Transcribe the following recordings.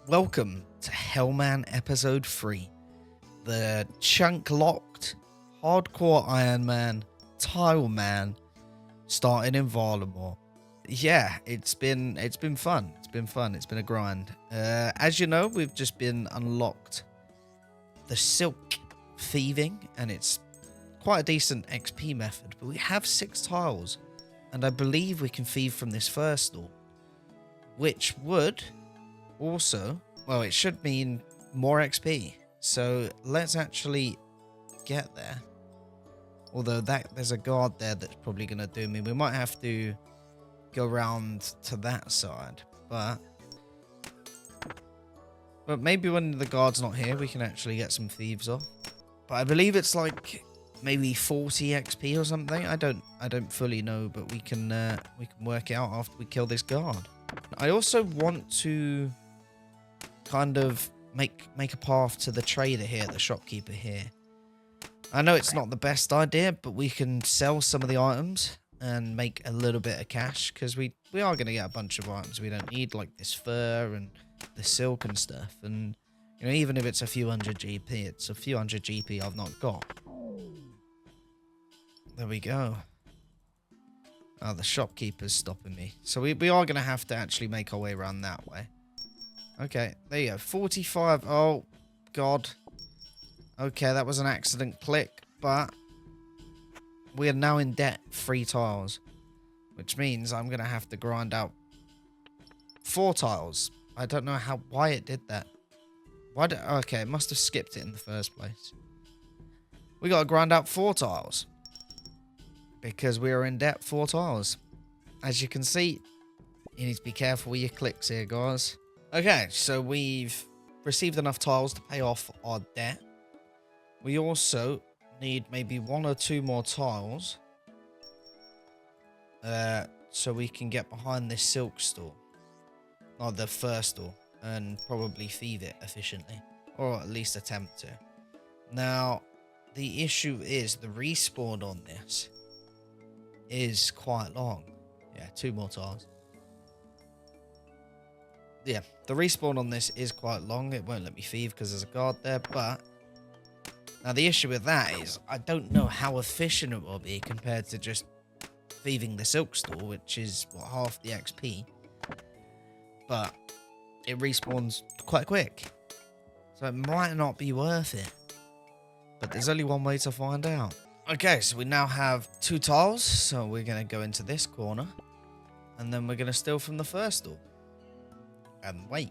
Welcome to Hellman Episode 3, the chunk-locked, hardcore Ironman, tile man, starting in Varlamore. Yeah, it's been fun. It's been fun. It's been a grind. As you know, we've just been unlocked the silk thieving, and it's quite a decent XP method. But we have 6 tiles, and I believe we can thieve from this first store, which would also, well, it should mean more XP. So let's actually get there. Although there's a guard there that's probably going to do me. We might have to go around to that side. But maybe when the guard's not here, we can actually get some thieves off. But I believe it's like maybe 40 XP or something. I don't fully know, but we can work it out after we kill this guard. I also want to kind of make a path to the trader here, the shopkeeper here. I know it's not the best idea, but we can sell some of the items and make a little bit of cash, because we are going to get a bunch of items we don't need, like this fur and the silk and stuff. And you know, even if it's a few hundred GP, it's a few hundred GP I've not got. There we go. Oh, the shopkeeper's stopping me. So we are going to have to actually make our way around that way. Okay, there you go. 45. Oh, God. Okay, that was an accident click, but we are now in debt 3 tiles, which means I'm going to have to grind out 4 tiles. I don't know why it did that. Okay, it must have skipped it in the first place. We got to grind out 4 tiles because we are in debt 4 tiles. As you can see, you need to be careful with your clicks here, guys. Okay, so we've received enough tiles to pay off our debt. We also need maybe 1 or 2 more tiles so we can get behind this silk store, or the first store, and probably thieve it efficiently, or at least attempt to. Now, the issue is the respawn on this is quite long. Yeah, 2 more tiles. Yeah, the respawn on this is quite long. It won't let me thieve because there's a guard there, but now the issue with that is I don't know how efficient it will be compared to just thieving the silk store, which is what, half the XP, but it respawns quite quick, so it might not be worth it, but there's only one way to find out. Okay, so we now have 2 tiles, so we're going to go into this corner, and then we're going to steal from the first door. And wait.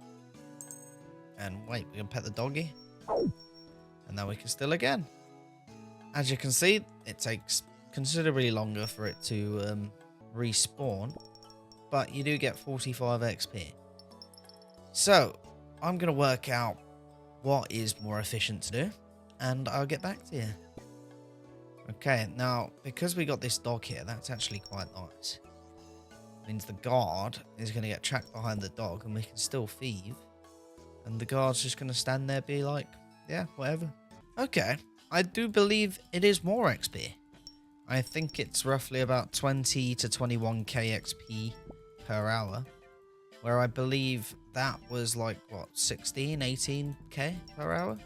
We're going to pet the doggy. And now we can steal again. As you can see, it takes considerably longer for it to respawn. But you do get 45 XP. So, I'm going to work out what is more efficient to do. And I'll get back to you. Okay, now, because we got this dog here, that's actually quite nice. Means the guard is going to get tracked behind the dog and we can still thieve, and the guard's just going to stand there, be like, yeah, whatever. Okay, I do believe it is more XP. I think it's roughly about 20 to 21k XP per hour, where I believe that was like, what, 16, 18k per hour?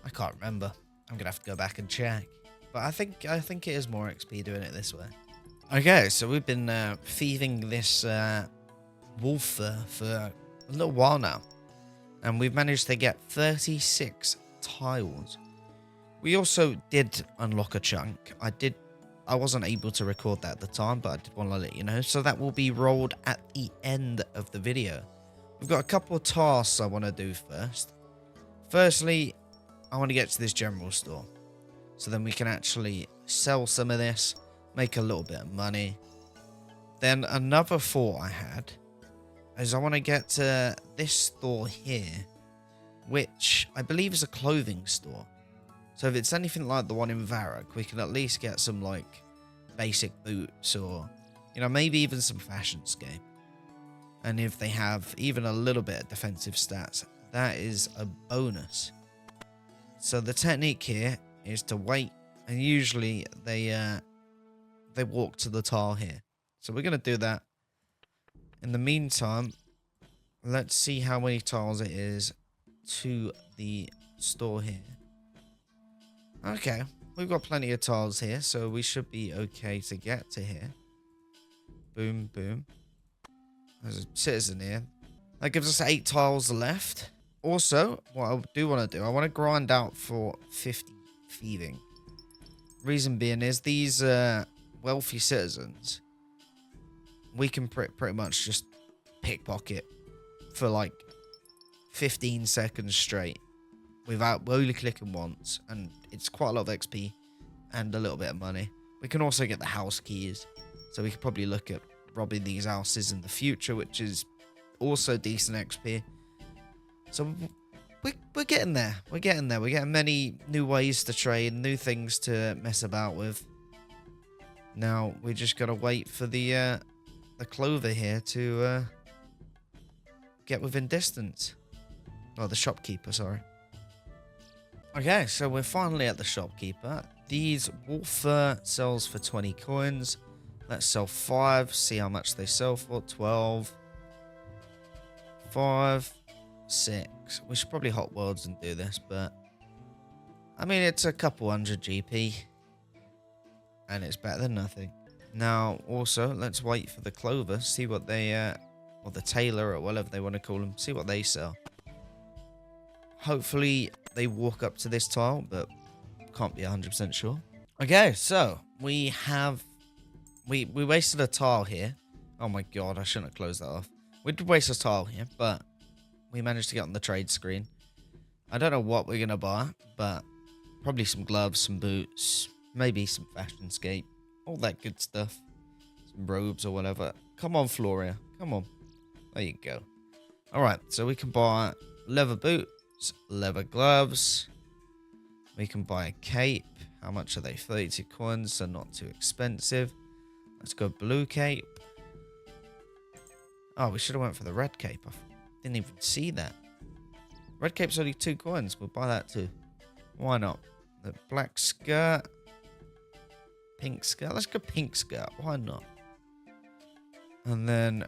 I can't remember. I'm going to have to go back and check, but I think it is more XP doing it this way. Okay, so we've been thieving this wolf for a little while now, and we've managed to get 36 tiles. We also did unlock a chunk. I wasn't able to record that at the time, but I did want to let you know, so that will be rolled at the end of the video. We've got a couple of tasks I want to do first. Firstly, I want to get to this general store, so then we can actually sell some of this, make a little bit of money. Then another thought I had is I want to get to this store here, which I believe is a clothing store. So if it's anything like the one in Varrock, we can at least get some like basic boots, or you know, maybe even some fashion scape. And if they have even a little bit of defensive stats, that is a bonus. So the technique here is to wait, and usually they walk to the tile here. So we're going to do that. In the meantime, Let's see how many tiles it is to the store here. Okay, we've got plenty of tiles here, so we should be okay to get to here. Boom, boom. There's a citizen here. That gives us 8 tiles left. Also, what I do want to do, I want to grind out for 50 thieving. Reason being is these wealthy citizens, we can pretty much just pickpocket for like 15 seconds straight without only clicking once, and it's quite a lot of XP and a little bit of money. We can also get the house keys, so we could probably look at robbing these houses in the future, which is also decent XP. So we're getting there. We're getting there. We're getting many new ways to trade, new things to mess about with. Now we just gotta wait for the clover here to get within distance. Oh, the shopkeeper, sorry. Okay, so we're finally at the shopkeeper. These wolf fur sells for 20 coins. Let's sell 5, see how much they sell for. 12. 5. 6. We should probably hot worlds and do this, but I mean, it's a couple hundred GP and it's better than nothing. Now, also, let's wait for the clover, see what they, or the tailor or whatever they want to call them, see what they sell. Hopefully, they walk up to this tile, but can't be 100% sure. Okay, so we wasted a tile here. Oh my god, I shouldn't have closed that off. We did waste a tile here, but we managed to get on the trade screen. I don't know what we're going to buy, but probably some gloves, some boots, maybe some fashion scape, all that good stuff. Some robes or whatever. Come on, Floria. Come on. There you go. Alright, so we can buy leather boots, leather gloves. We can buy a cape. How much are they? 32 coins, so not too expensive. Let's go blue cape. Oh, we should have went for the red cape. I didn't even see that. Red cape's only 2 coins. We'll buy that too. Why not? The black skirt. Pink skirt. Let's go pink skirt. Why not? And then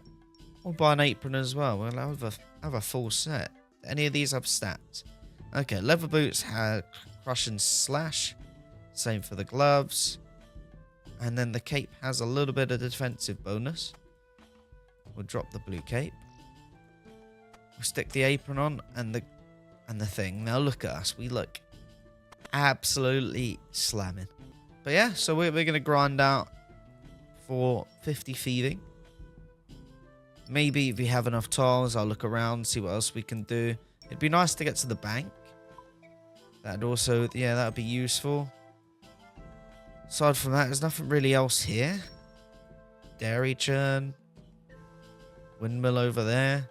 we'll buy an apron as well. We'll have a full set. Any of these have stats? Okay, leather boots have crush and slash. Same for the gloves. And then the cape has a little bit of defensive bonus. We'll drop the blue cape. We'll stick the apron on and the thing. Now look at us. We look absolutely slamming. But yeah, so we're going to grind out for 50 thieving. Maybe if we have enough tiles, I'll look around, see what else we can do. It'd be nice to get to the bank. That'd also, yeah, that'd be useful. Aside from that, there's nothing really else here. Dairy churn. Windmill over there.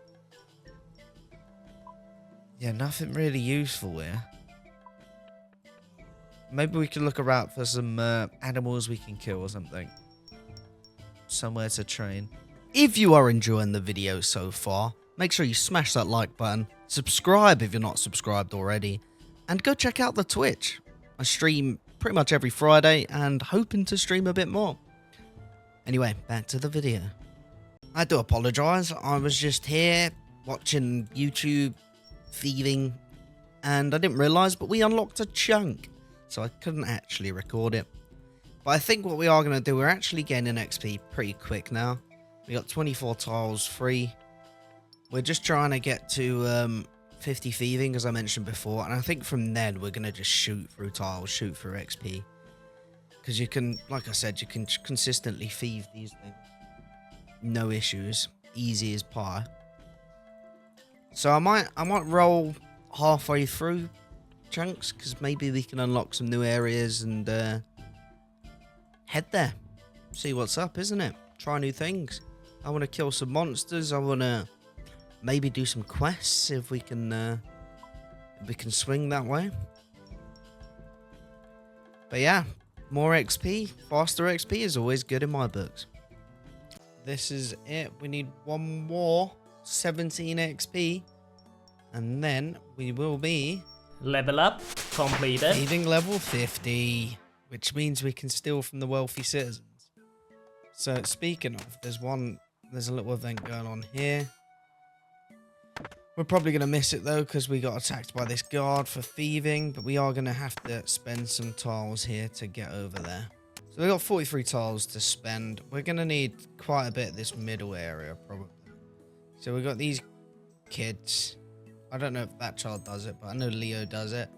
Yeah, nothing really useful here. Maybe we could look around for some animals we can kill or something. Somewhere to train. If you are enjoying the video so far, make sure you smash that like button, subscribe if you're not subscribed already, and go check out the Twitch. I stream pretty much every Friday and hoping to stream a bit more. Anyway, back to the video. I do apologise, I was just here watching YouTube, thieving, and I didn't realise, but we unlocked a chunk, so I couldn't actually record it. But I think what we are going to do, we're actually gaining XP pretty quick now. We got 24 tiles free. We're just trying to get to 50 thieving, as I mentioned before, and I think from then we're going to just shoot through tiles, shoot through XP. Because you can, like I said, you can consistently thieve these things. No issues. Easy as pie. So I might roll halfway through chunks, because maybe we can unlock some new areas and head there. See what's up, isn't it? Try new things. I want to kill some monsters. I want to maybe do some quests if we can swing that way. But yeah, more XP, faster XP is always good in my books. This is it. We need one more 17 XP, and then we will be level up completed. Thieving level 50, which means we can steal from the wealthy citizens. So speaking of, there's a little event going on here. We're probably going to miss it though, because we got attacked by this guard for thieving, but we are going to have to spend some tiles here to get over there. So we got 43 tiles to spend. We're going to need quite a bit of this middle area, probably. So we got these kids. I don't know if that child does it, but I know Leo does it.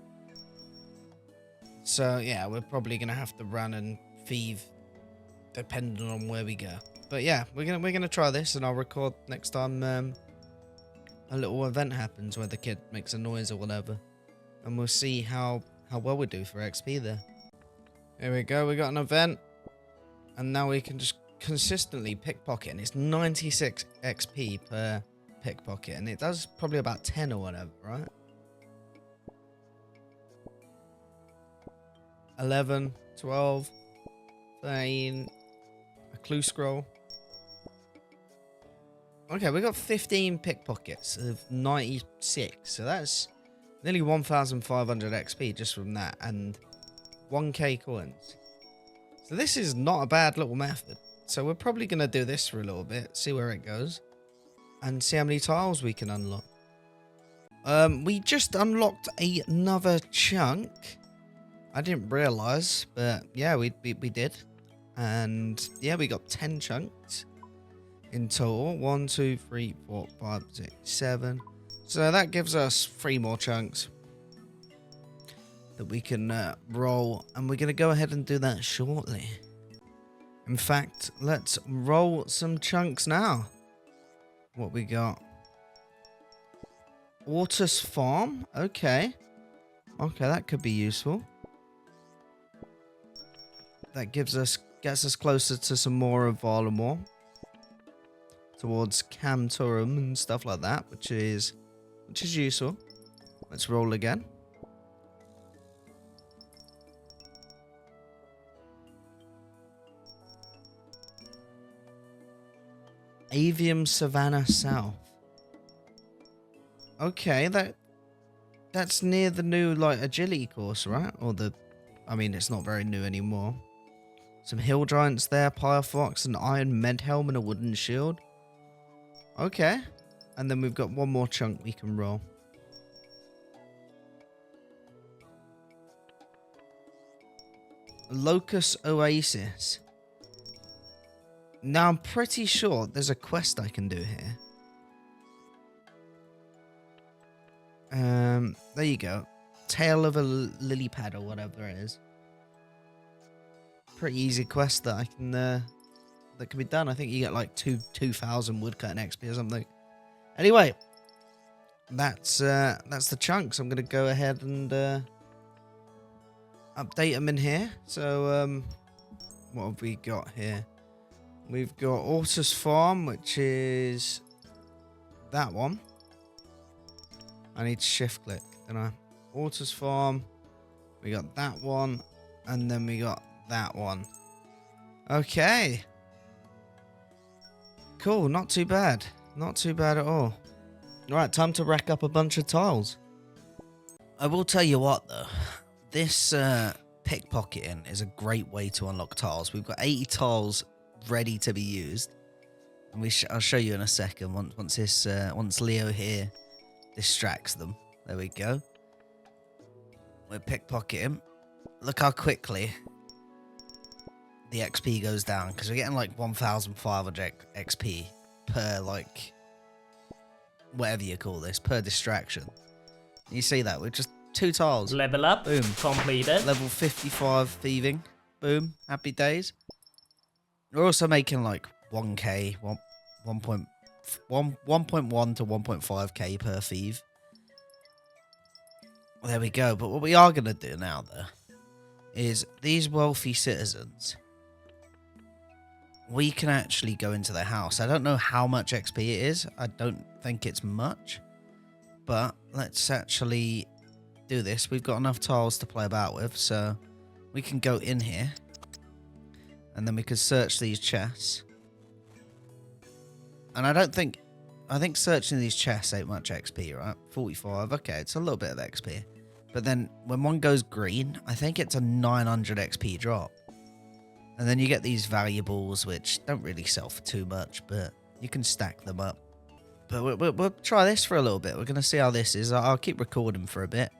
So yeah, we're probably going to have to run and thieve depending on where we go. But yeah, we're gonna try this, and I'll record next time a little event happens where the kid makes a noise or whatever, and we'll see how well we do for XP there. Here we go, we got an event, and now we can just consistently pickpocket, and it's 96 XP per pickpocket, and it does probably about 10 or whatever, right? 11, 12, 13, a clue scroll. Okay, we got 15 pickpockets of 96, so that's nearly 1,500 XP just from that, and 1k coins. So this is not a bad little method. So we're probably going to do this for a little bit, see where it goes, and see how many tiles we can unlock. We just unlocked another chunk. I didn't realise, but yeah, we did. And yeah, we got 10 chunks in total. 1, 2, 3, 4, 5, 6, 7. So that gives us 3 more chunks that we can roll, and we're going to go ahead and do that shortly. In fact, let's roll some chunks now. What we got? Ortus Farm. Okay, that could be useful. That gets us closer to some more of Varlamore, towards Camturum and stuff like that, which is useful. Let's roll again. Avium Savannah South. Okay, that's near the new agility course, right? Or I mean, it's not very new anymore. Some hill giants there, Pyrofox, an iron med helm, and a wooden shield. Okay. And then we've got one more chunk we can roll. Locust Oasis. Now I'm pretty sure there's a quest I can do here. There you go. Tail of a lily pad or whatever it is. Pretty easy quest that I can that can be done. I think you get like 2,000 woodcutting XP or something. Anyway, that's the chunks. I'm gonna go ahead and update them in here. So what have we got here? We've got Ortus Farm, which is that one. I need to shift click, don't I? Ortus Farm. We got that one, and then we got that one. Okay. Cool, not too bad. Not too bad at all. Alright, time to rack up a bunch of tiles. I will tell you what though. This pickpocketing is a great way to unlock tiles. We've got 80 tiles ready to be used. And I'll show you in a second once Leo here distracts them. There we go. We're pickpocketing. Look how quickly the XP goes down, because we're getting like 1,500 XP per whatever you call this, per distraction. You see that with just 2 tiles. Level up. Boom. Completed. Level 55 thieving. Boom. Happy days. We're also making like 1k, 1.1 to 1.5k per thieve. There we go. But what we are going to do now though is these wealthy citizens, we can actually go into their house. I don't know how much XP it is. I don't think it's much. But let's actually do this. We've got enough tiles to play about with, so we can go in here. And then we can search these chests. And I think searching these chests ain't much XP, right? 45. Okay, it's a little bit of XP. But then when one goes green, I think it's a 900 XP drop. And then you get these valuables, which don't really sell for too much, but you can stack them up. But we'll try this for a little bit. We're going to see how this is. I'll keep recording for a bit.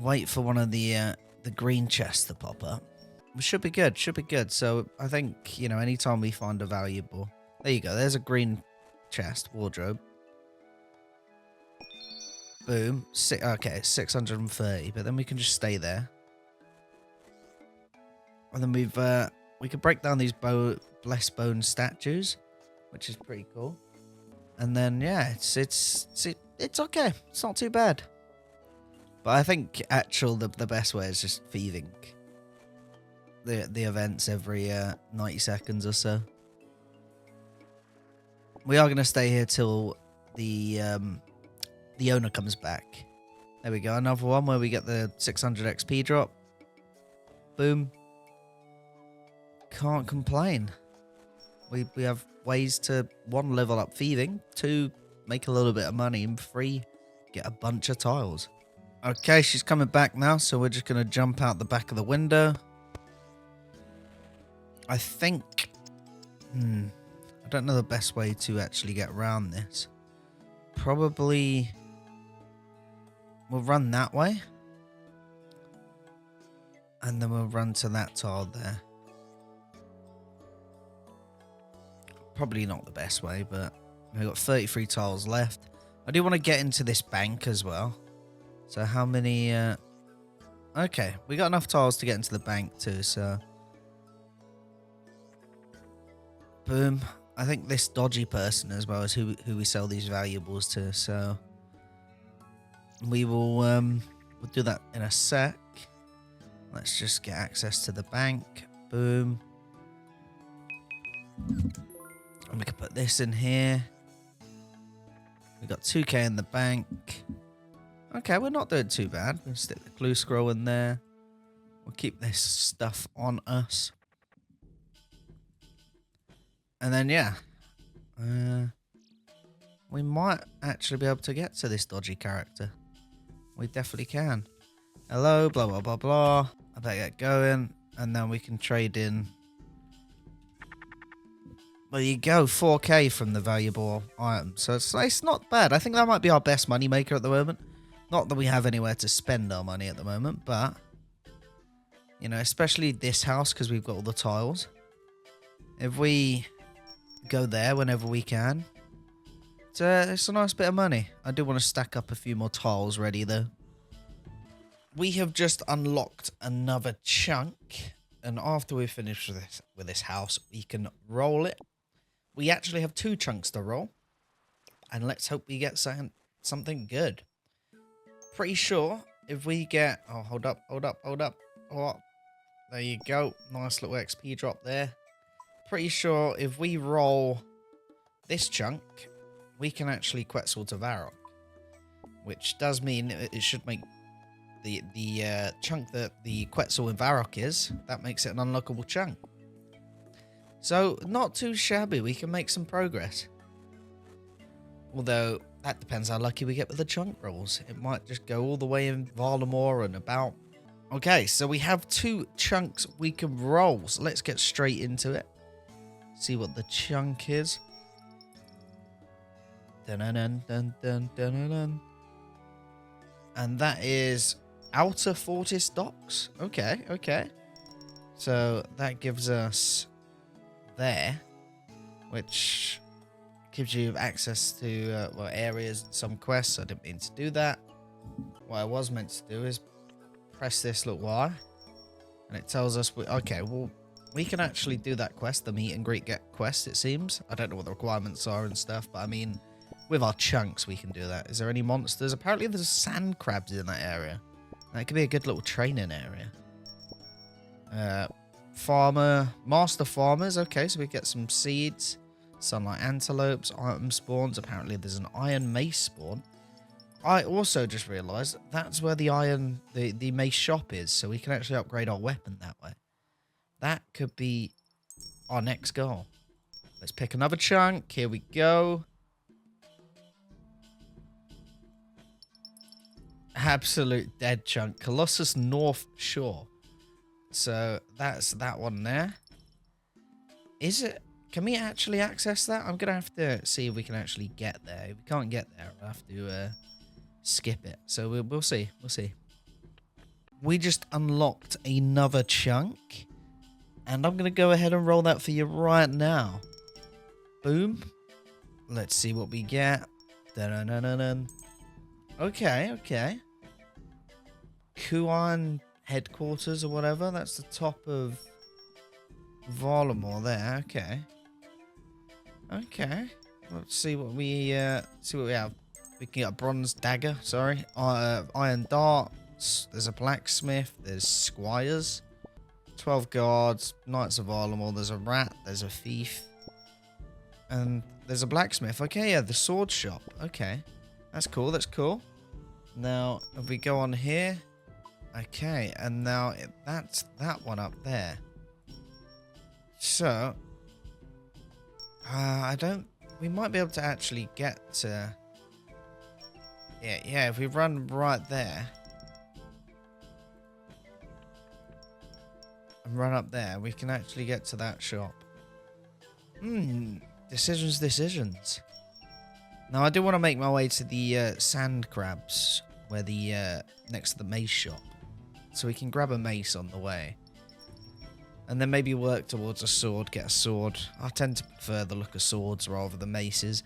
Wait for one of the green chests to pop up. We should be good. Should be good. So I think, you know, anytime we find a valuable... There you go. There's a green chest. Wardrobe. Boom. Okay, 630. But then we can just stay there. And then we could break down these blessed bone statues, which is pretty cool. And then yeah, it's okay. It's not too bad. But I think the best way is just thieving the events every 90 seconds or so. We are going to stay here till the owner comes back. There we go. Another one where we get the 600 XP drop. Boom. Can't complain. We have ways to, 1, level up thieving, 2, make a little bit of money, and 3, get a bunch of tiles. Okay, she's coming back now, so we're just going to jump out the back of the window. I think... I don't know the best way to actually get around this. Probably... We'll run that way. And then we'll run to that tile there. Probably not the best way, but we've got 33 tiles left. I do want to get into this bank as well. So how many... Okay, we got enough tiles to get into the bank too, so... Boom. I think this dodgy person as well is who we sell these valuables to, so... We will we'll do that in a sec. Let's just get access to the bank. Boom. And we can put this in here. We got 2k in the bank. Okay, we're not doing too bad. We'll stick the clue scroll in there. We'll keep this stuff on us. And then, yeah. We might actually be able to get to this dodgy character. We definitely can. Hello, blah, blah, blah, blah. I better get going. And then we can trade in. There you go, 4k from the valuable item. So it's not bad. I think that might be our best money maker at the moment. Not that we have anywhere to spend our money at the moment, but... You know, especially this house, because we've got all the tiles. If we go there whenever we can, it's a nice bit of money. I do want to stack up a few more tiles ready, though. We have just unlocked another chunk. And after we finish with this house, we can roll it. We actually have 2 chunks to roll. And let's hope we get something good. Pretty sure if we get... Oh, hold up. Oh, there you go. Nice little XP drop there. Pretty sure if we roll this chunk, we can actually Quetzal to Varrock. Which does mean it should make the chunk that the Quetzal and Varrock is, that makes it an unlockable chunk. So, not too shabby. We can make some progress. Although, that depends how lucky we get with the chunk rolls. It might just go all the way in Varlamore and about. Okay, so we have 2 chunks we can roll. So let's get straight into it. See what the chunk is. Dun-dun-dun, dun-dun, dun-dun-dun. And that is Outer Fortis Docks. Okay, okay. So that gives us there, which gives you access to well, areas and some quests. I didn't mean to do that. What I was meant to do is press this little Y, and it tells us, okay, well, we can actually do that quest, the meet and greet get quest, it seems. I don't know what the requirements are and stuff, but I mean, with our chunks, we can do that. Is there any monsters? Apparently there's sand crabs in that area. That could be a good little training area. Farmer, master farmers. Okay, so we get some seeds, sunlight antelopes, item spawns. Apparently there's an iron mace spawn. I also just realized that's where the mace shop is, so we can actually upgrade our weapon that way. That could be our next goal. Let's pick another chunk. Here we go. Absolute dead chunk. Colossus North Shore. So that's that one there. Is it? Can we actually access that? I'm going to have to see if we can actually get there. If we can't get there, we'll have to skip it. So we'll see. We'll see. We just unlocked another chunk. And I'm going to go ahead and roll that for you right now. Boom. Let's see what we get. Dun-dun-dun-dun-dun. Okay, okay. Kuan headquarters or whatever. That's the top of Varlamore there. Okay. Okay. Let's see what we have. We can get a bronze dagger. Sorry. Iron dart. There's a blacksmith. There's squires. 12 guards. Knights of Varlamore. There's a rat. There's a thief. And there's a blacksmith. Okay, yeah, the sword shop. Okay. That's cool. That's cool. Now, if we go on here. Okay, and now that's that one up there. So, we might be able to actually get to... Yeah, if we run right there. And run up there, we can actually get to that shop. Decisions. Now, I do want to make my way to the sand crabs, where the next to the mace shop. So we can grab a mace on the way. And then maybe work towards a sword, get a sword. I tend to prefer the look of swords rather than maces.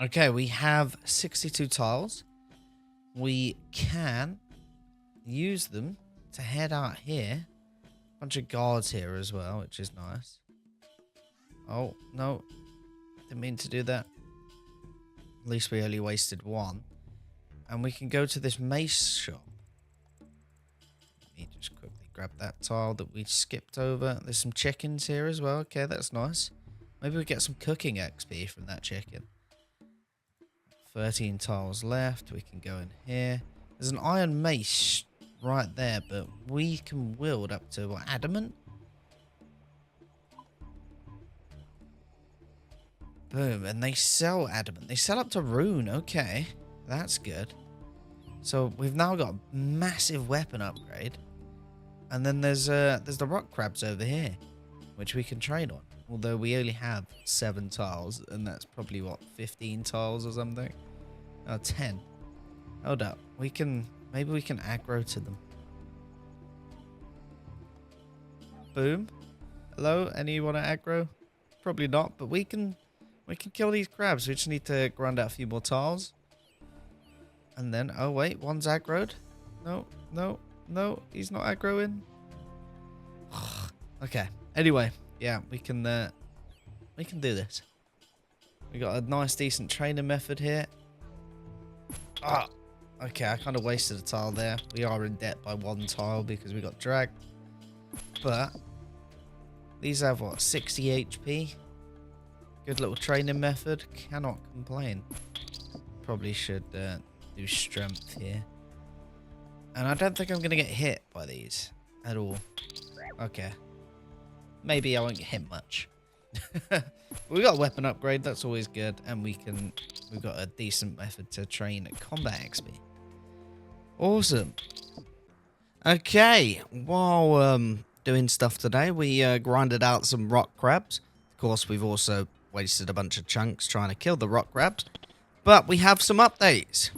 Okay, we have 62 tiles. We can use them to head out here. Bunch of guards here as well, which is nice. Oh, no. Didn't mean to do that. At least we only wasted one. And we can go to this mace shop. Let me just quickly grab that tile that we skipped over. There's some chickens here as well. Okay, that's nice. Maybe we get some cooking XP from that chicken. 13 tiles left. We can go in here. There's an iron mace right there, but we can wield up to what, adamant? Boom, and they sell adamant. They sell up to rune. Okay, that's good. So we've now got a massive weapon upgrade. And then there's the rock crabs over here, which we can trade on. Although we only have 7 tiles, and that's probably what, 15 tiles or something? Oh, 10. Hold up. Maybe we can aggro to them. Boom. Hello, anyone at aggro? Probably not, but we can kill these crabs. We just need to grind out a few more tiles. And then, oh wait, one's aggroed. No, he's not aggroing. Okay. Anyway, yeah, we can do this. We got a nice, decent training method here. Ah, okay, I kind of wasted a tile there. We are in debt by 1 tile because we got dragged. But these have what, 60 HP? Good little training method. Cannot complain. Probably should do strength here. And I don't think I'm going to get hit by these at all. Okay. Maybe I won't get hit much. We got a weapon upgrade. That's always good. And we've got a decent method to train at combat XP. Awesome. Okay. While doing stuff today, we grinded out some rock crabs. Of course, we've also wasted a bunch of chunks trying to kill the rock crabs. But we have some updates.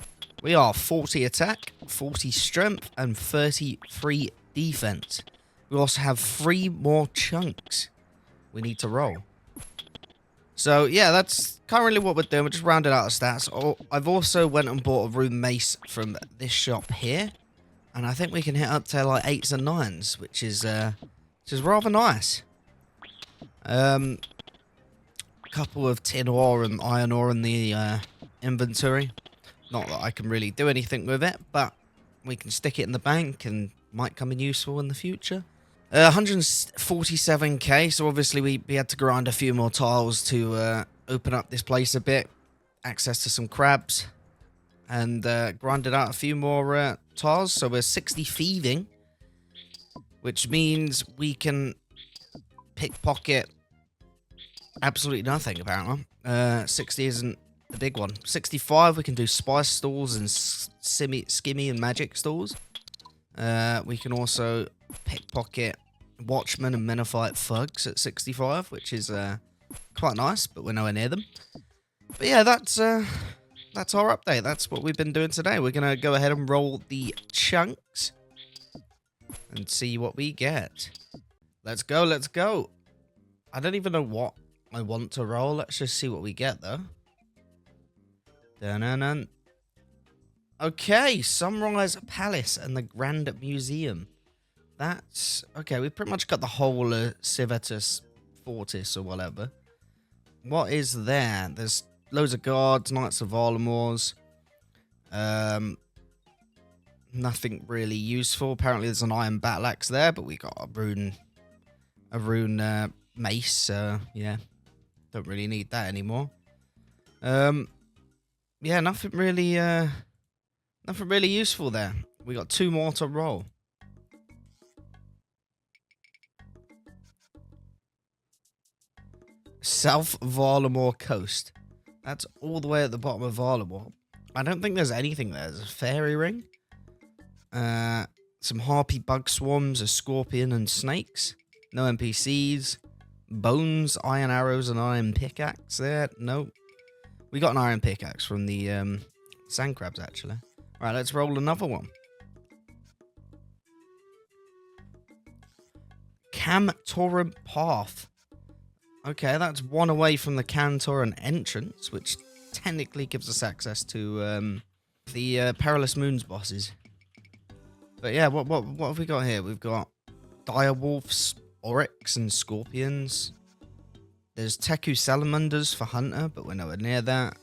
We are 40 attack, 40 strength, and 33 defense. We also have 3 more chunks we need to roll. So, yeah, that's currently what we're doing. We're just rounding out the stats. Oh, I've also went and bought a rune mace from this shop here. And I think we can hit up to like 8s and 9s, which is rather nice. Couple of tin ore and iron ore in the inventory. Not that I can really do anything with it, but we can stick it in the bank and might come in useful in the future. 147k, so obviously we had to grind a few more tiles to open up this place a bit. Access to some crabs. And grinded out a few more tiles, so we're 60 thieving. Which means we can pickpocket absolutely nothing, apparently. 60 isn't the big one. 65, we can do spice stalls and skimmy and magic stalls. We can also pickpocket watchmen and menophyte thugs at 65, which is quite nice, but we're nowhere near them. But yeah, that's our update. That's what we've been doing today. We're going to go ahead and roll the chunks and see what we get. Let's go, let's go. I don't even know what I want to roll. Let's just see what we get, though. Dun-dun-dun. Okay, Sunrise Palace and the Grand Museum. That's... okay, we've pretty much got the whole Civitas Fortis or whatever. What is there? There's loads of guards, Knights of Varlamores. Nothing really useful. Apparently there's an iron battle axe there, but we got a rune mace, so yeah. Don't really need that anymore. Yeah, nothing really useful there. We got 2 more to roll. South Varlamore Coast. That's all the way at the bottom of Varlamore. I don't think there's anything there. There's a fairy ring. Some harpy bug swarms, a scorpion and snakes. No NPCs. Bones, iron arrows, and iron pickaxe there. Nope. We got an iron pickaxe from the sand crabs, actually. Alright, let's roll another one. Camtoran Path. Okay, that's 1 away from the Camtoran entrance, which technically gives us access to the Perilous Moons bosses. But yeah, what have we got here? We've got direwolves, oryx, and scorpions. There's Teku salamanders for hunter, but we're nowhere near that.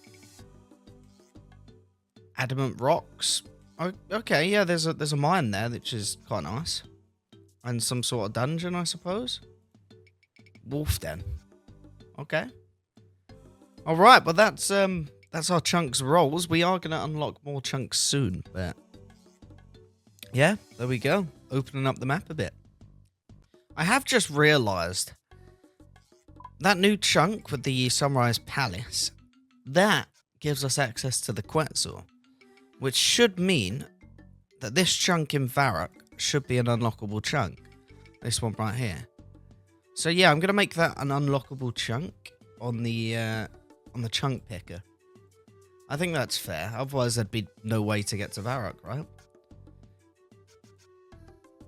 Adamant rocks. Oh, okay, yeah, there's a mine there, which is quite nice. And some sort of dungeon, I suppose. Wolf den. Okay. Alright, but that's our chunks rolls. We are gonna unlock more chunks soon, but yeah, there we go. Opening up the map a bit. I have just realised that new chunk with the Sunrise Palace, that gives us access to the Quetzal, which should mean that this chunk in Varrock should be an unlockable chunk. This one right here. So yeah, I'm going to make that an unlockable chunk on the chunk picker. I think that's fair. Otherwise, there'd be no way to get to Varrock, right?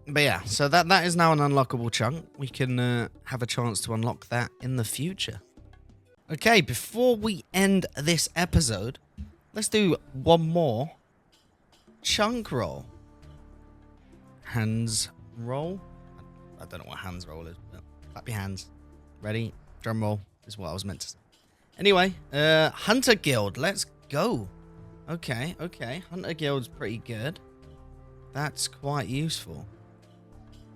But yeah, so that is now an unlockable chunk. We can have a chance to unlock that in the future. Okay, before we end this episode, let's do one more chunk roll. Hands roll. I don't know what hands roll is, but clap your hands. Ready? Drum roll is what I was meant to say. Anyway, Hunter Guild, let's go. Okay. Hunter Guild's pretty good. That's quite useful.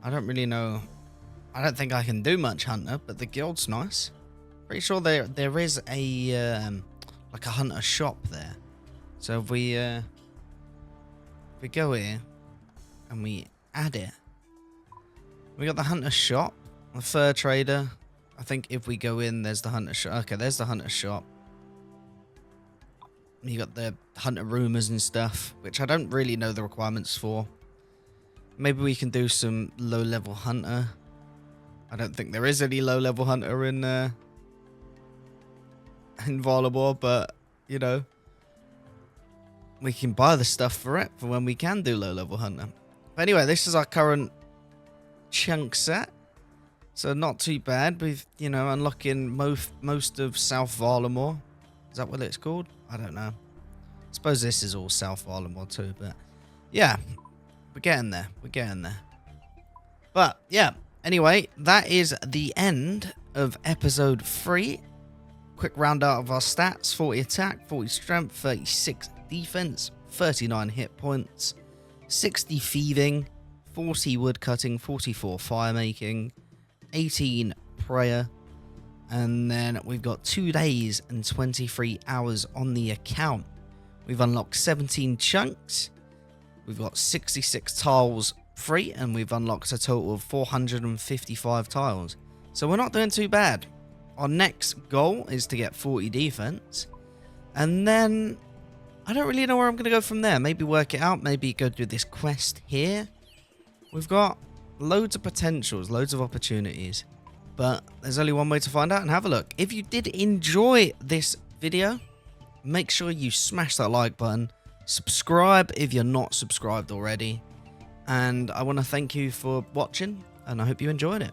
I don't really know. I don't think I can do much hunter, but the guild's nice. Pretty sure there is a like a hunter shop there. So if we go here and we add it, we got the hunter shop, the fur trader. I think if we go in, there's the hunter shop. Okay, there's the hunter shop. You got the hunter rumors and stuff, which I don't really know the requirements for. Maybe we can do some low-level hunter. I don't think there is any low-level hunter in Varlamore, but, you know, we can buy the stuff for it for when we can do low-level hunter. But anyway, this is our current chunk set. So not too bad. We've, you know, unlocking most of South Varlamore. Is that what it's called? I don't know. I suppose this is all South Varlamore too, but yeah. We're getting there. But, yeah. Anyway, that is the end of episode 3. Quick roundout of our stats. 40 attack, 40 strength, 36 defense, 39 hit points, 60 thieving, 40 woodcutting, 44 firemaking, 18 prayer. And then we've got 2 days and 23 hours on the account. We've unlocked 17 chunks. We've got 66 tiles free, and we've unlocked a total of 455 tiles. So we're not doing too bad. Our next goal is to get 40 defense. And then I don't really know where I'm going to go from there. Maybe work it out. Maybe go do this quest here. We've got loads of potentials, loads of opportunities. but there's only one way to find out and have a look. If you did enjoy this video, make sure you smash that like button, subscribe if you're not subscribed already, and I want to thank you for watching, and I hope you enjoyed it.